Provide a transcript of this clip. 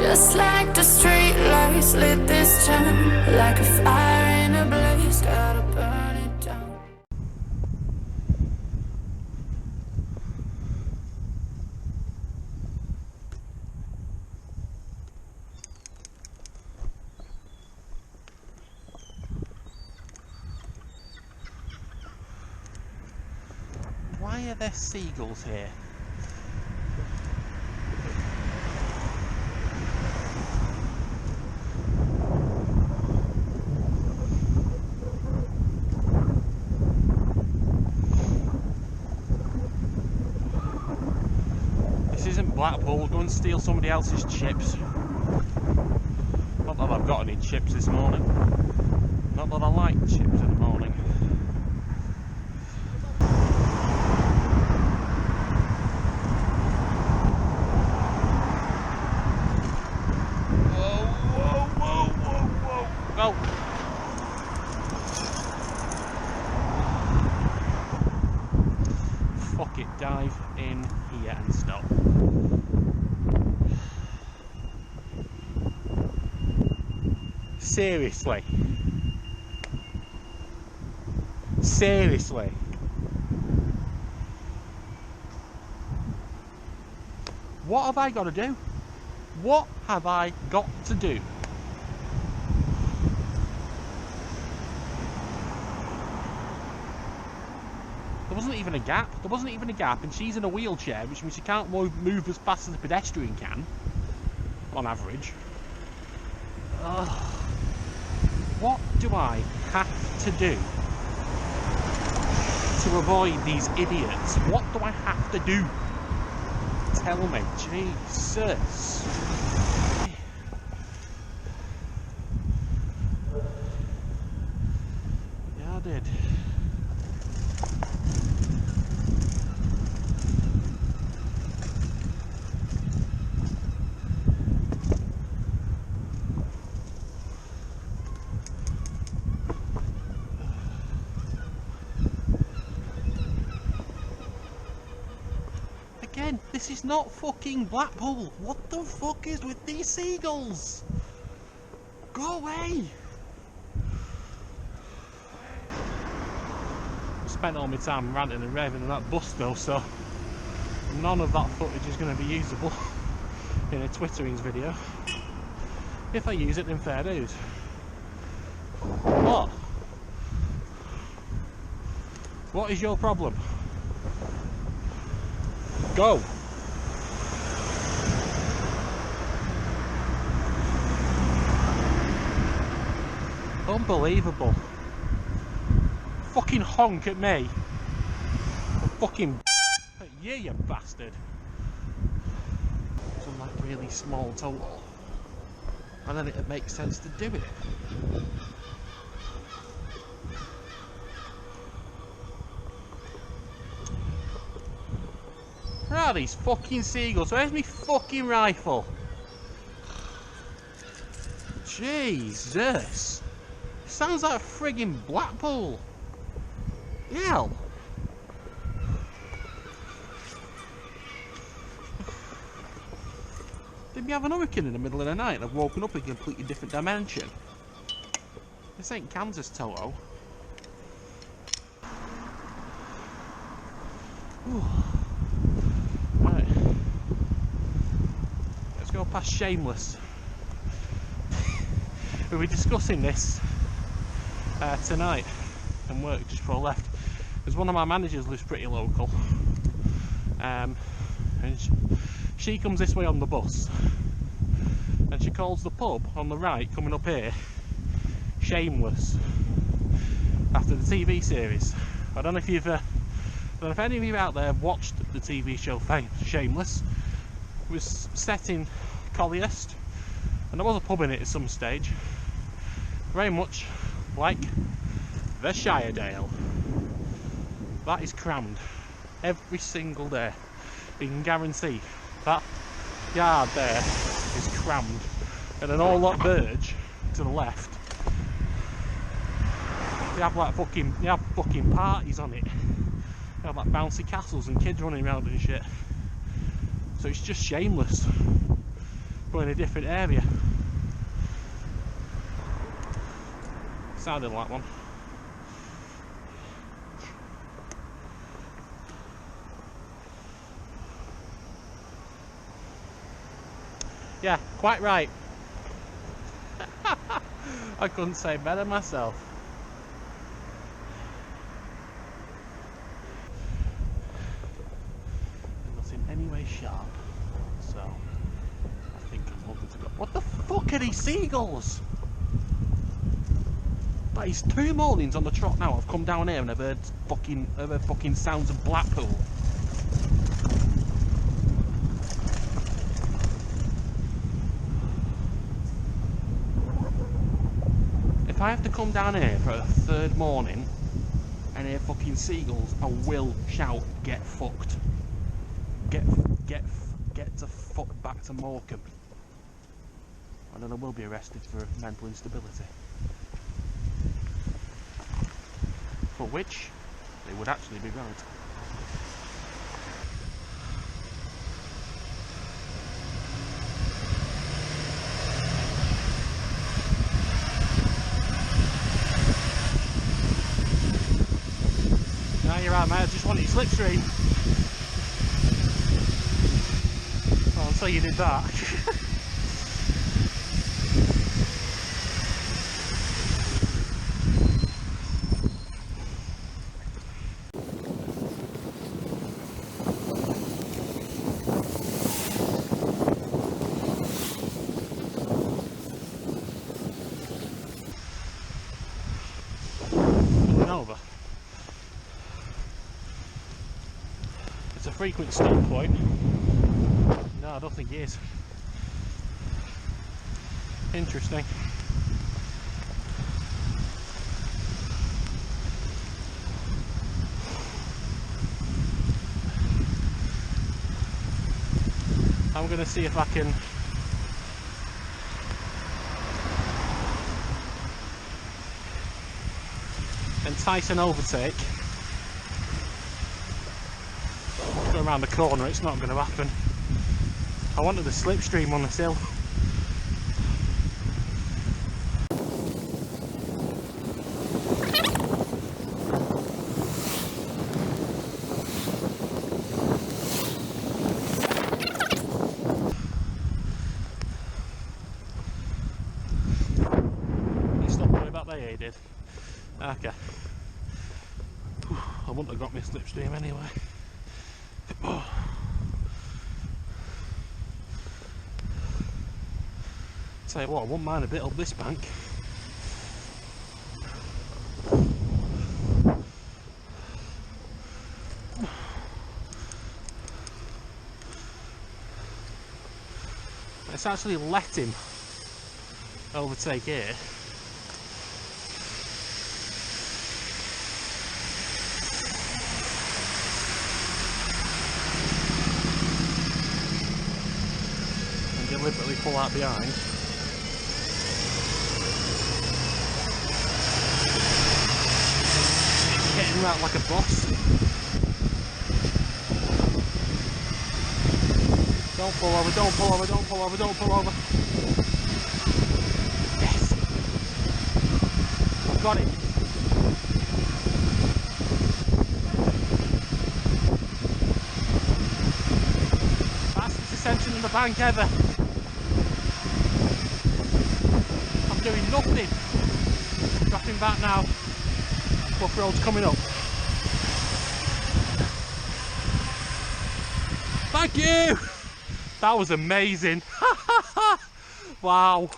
Just like the street lights lit this town, like a fire in a blaze, gotta burn it down. Why are there seagulls here? This isn't Blackpool. Go and steal somebody else's chips. Not that I've got any chips this morning. Not that I like chips in the morning. Go! Fuck it, dive in here and stop. Seriously? Seriously? What have I got to do? What have I got to do? There wasn't even a gap. There wasn't even a gap, and she's in a wheelchair, which means she can't move as fast as a pedestrian can, on average. Ugh. What do I have to do to avoid these idiots? What do I have to do? Tell me, Jesus. Yeah, I did. Again, this is not fucking Blackpool. What the fuck is with these seagulls? Go away! I spent all my time ranting and raving on that bus though, so none of that footage is going to be usable in a Twitterings video. If I use it, then fair dues. What? What is your problem? Go! Unbelievable. Fucking honk at me. Fucking at you, you bastard. Some like really small total. And then it makes sense to do it. Where are these fucking seagulls? Where's my fucking rifle? Jesus! Sounds like friggin' Blackpool. Hell. Did we have an hurricane in the middle of the night and I've woken up in a completely different dimension? This ain't Kansas, Toto. Right. Let's go past Shameless. We'll be discussing this tonight and work just before I left, because one of my managers lives pretty local, and she comes this way on the bus and she calls the pub on the right coming up here Shameless, after the TV series. I don't know if you've I don't know if any of you out there have watched the TV show Shameless. It was set in Colliest and there was a pub in it at some stage, very much like the Shiredale. That is crammed every single day. You can guarantee that yard there is crammed, and an all lot verge to the left. They have like fucking parties on it. They have like bouncy castles and kids running around and shit. So it's just Shameless. but in a different area. Sounded like one. Yeah, quite right. I couldn't say better myself. They're not in any way sharp, so I think I'm looking to go. What the fuck are these seagulls? That is 2 mornings on the trot now. I've come down here and I've heard fucking sounds of Blackpool. If I have to come down here for a 3rd morning and hear fucking seagulls, I will shout, get fucked. Get to fuck back to Morecambe. And then I will be arrested for mental instability. For which, they would actually be right. You're right, mate. I just wanted your slipstream. Well, until you did that. Pulling over. It's a frequent stop point. No, I don't think it is. Interesting. I'm going to see if I can entice an overtake. Go around the corner, it's not going to happen. I wanted the slipstream on this hill. You stopped worrying about that, yeah, you did. Okay. I wouldn't have got my slipstream anyway. Oh. Tell you what, I wouldn't mind a bit up this bank. Let's actually let him overtake here. Deliberately pull out behind. Getting out like a boss. Don't pull over, don't pull over, don't pull over, don't pull over. Yes! I've got it. Fastest ascension in the bank ever. Doing nothing. Dropping back now. Buff road's coming up. Thank you! That was amazing. Wow.